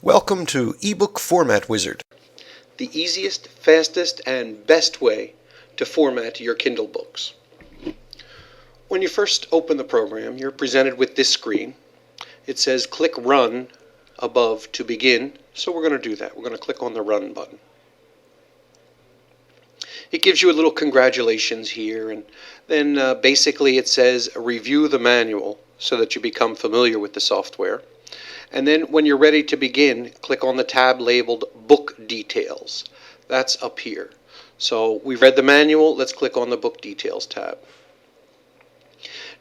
Welcome to Ebook Format Wizard, the easiest, fastest, and best way to format your Kindle books. When you first open the program, you're presented with this screen. It says click Run above to begin, so we're going to do that. We're going to click on the Run button. It gives you a little congratulations here, and then basically it says review the manual so that you become familiar with the software. And then when you're ready to begin, click on the tab labeled Book Details. That's up here. So we've read the manual, let's click on the Book Details tab.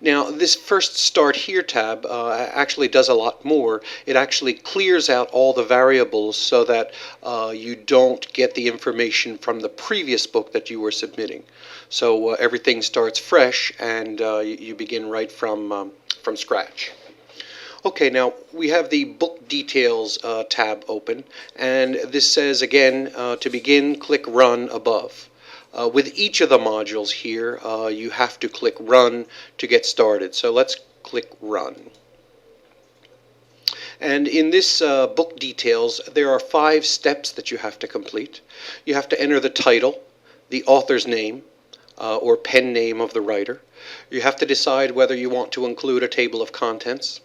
Now this first Start Here tab actually does a lot more. It actually clears out all the variables so that you don't get the information from the previous book that you were submitting. So everything starts fresh and you begin right from scratch. Okay, now we have the Book Details tab open, and this says again, to begin, click Run above. With each of the modules here, you have to click Run to get started. So let's click Run. And in this Book Details, there are 5 steps that you have to complete. You have to enter the title, the author's name, or pen name of the writer. You have to decide whether you want to include a table of contents.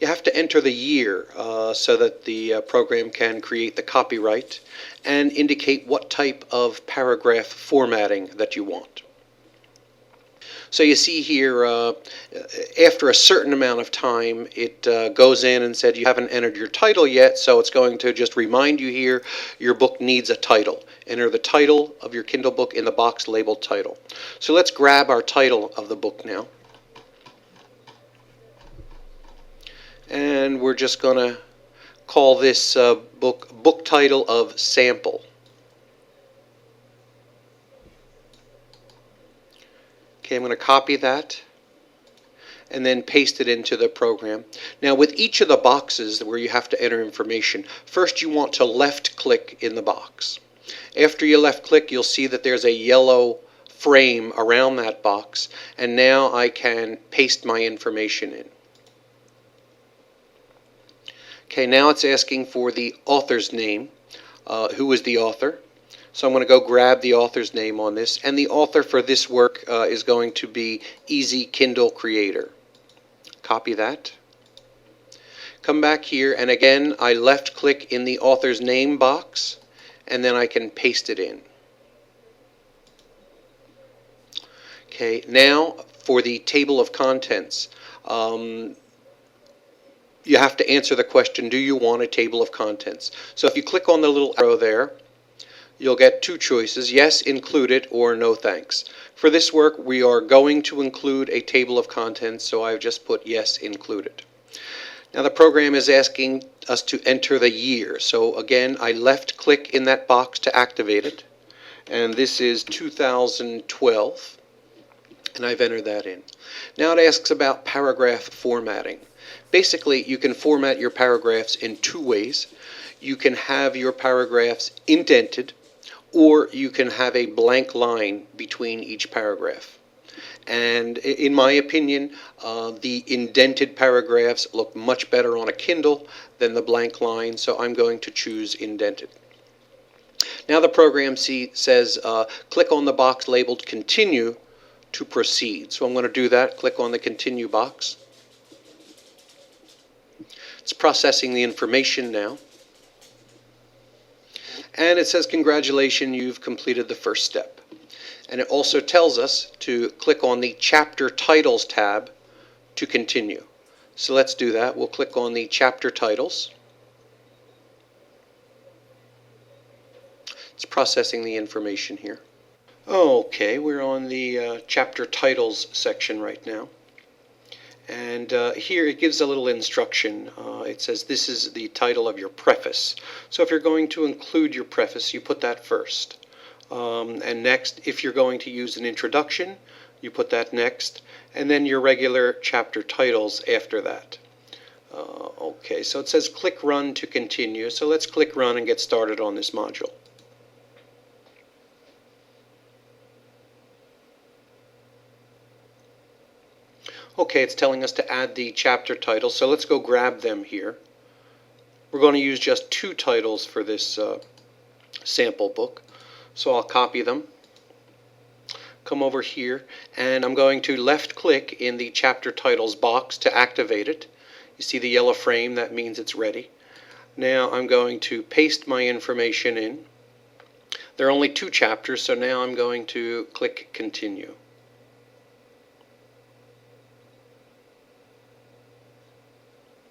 You have to enter the year so that the program can create the copyright and indicate what type of paragraph formatting that you want. So you see here, after a certain amount of time, it goes in and said you haven't entered your title yet, so it's going to just remind you here your book needs a title. Enter the title of your Kindle book in the box labeled Title. So let's grab our title of the book now. And we're just going to call this book title of Sample. Okay, I'm going to copy that and then paste it into the program. Now with each of the boxes where you have to enter information, first you want to left click in the box. After you left click, you'll see that there's a yellow frame around that box, and now I can paste my information in. Okay, now it's asking for the author's name. Who is the author? So I'm going to go grab the author's name on this, and the author for this work is going to be Easy Kindle Creator. Copy that. Come back here, and again I left click in the author's name box, and then I can paste it in. Okay, now for the table of contents. You have to answer the question, do you want a table of contents? So if you click on the little arrow there, you'll get 2 choices, yes, include it, or no thanks. For this work, we are going to include a table of contents, so I've just put yes, include it. Now the program is asking us to enter the year. So again, I left click in that box to activate it, and this is 2012, and I've entered that in. Now it asks about paragraph formatting. Basically, you can format your paragraphs in 2 ways. You can have your paragraphs indented, or you can have a blank line between each paragraph. And in my opinion, the indented paragraphs look much better on a Kindle than the blank line, so I'm going to choose indented. Now the program says click on the box labeled Continue to proceed. So I'm going to do that. Click on the Continue box. It's processing the information now. And it says, congratulations, you've completed the first step. And it also tells us to click on the Chapter Titles tab to continue. So let's do that. We'll click on the Chapter Titles. It's processing the information here. Okay, we're on the Chapter Titles section right now. And here it gives a little instruction. It says this is the title of your preface. So if you're going to include your preface, you put that first. And next, if you're going to use an introduction, you put that next. And then your regular chapter titles after that. Okay, so it says click Run to continue. So let's click Run and get started on this module. Okay, it's telling us to add the chapter titles, so let's go grab them here. We're going to use just 2 titles for this sample book. So I'll copy them, come over here, and I'm going to left click in the chapter titles box to activate it. You see the yellow frame, that means it's ready. Now I'm going to paste my information in. There are only 2 chapters, so now I'm going to click continue.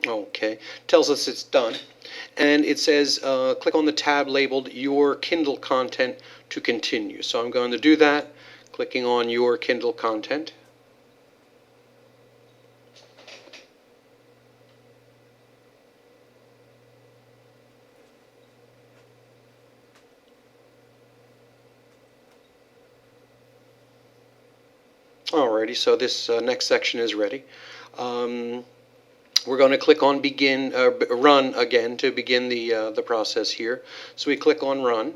Okay, tells us it's done. And it says click on the tab labeled Your Kindle Content to continue. So I'm going to do that, clicking on Your Kindle Content. Alrighty, so this next section is ready. We're going to click on Run again to begin the process here. So we click on Run.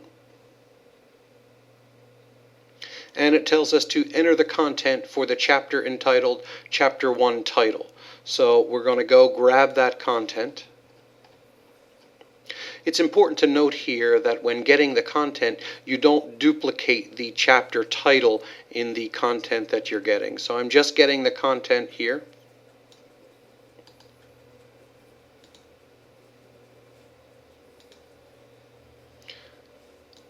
And it tells us to enter the content for the chapter entitled Chapter 1 Title. So we're going to go grab that content. It's important to note here that when getting the content, you don't duplicate the chapter title in the content that you're getting. So I'm just getting the content here.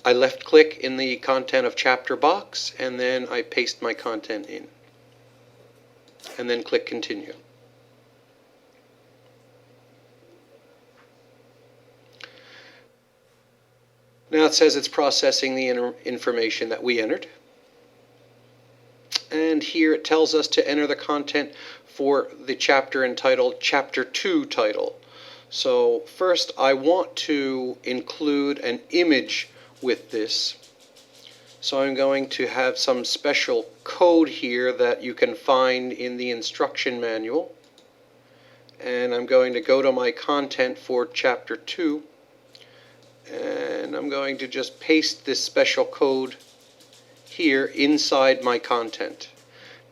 I left click in the content of chapter box, and then I paste my content in. And then click continue. Now it says it's processing the information that we entered. And here it tells us to enter the content for the chapter entitled Chapter 2 Title. So first I want to include an image with this. So I'm going to have some special code here that you can find in the instruction manual. And I'm going to go to my content for Chapter 2. And I'm going to just paste this special code here inside my content.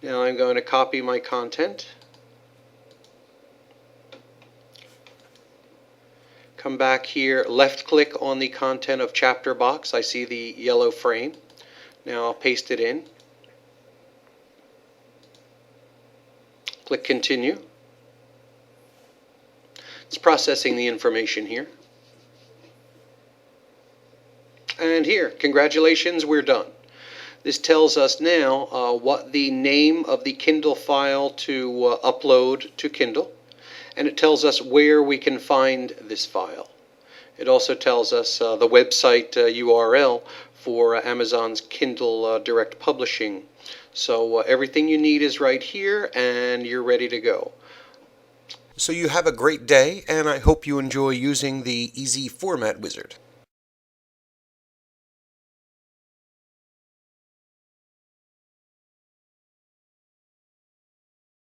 Now I'm going to copy my content. Come back here, left click on the content of chapter box. I see the yellow frame. Now I'll paste it in. Click continue. It's processing the information here. And here, congratulations, we're done. This tells us now what the name of the Kindle file to upload to Kindle. And it tells us where we can find this file. It also tells us the website URL for Amazon's Kindle Direct Publishing. So everything you need is right here, and you're ready to go. So you have a great day, and I hope you enjoy using the Easy Format Wizard.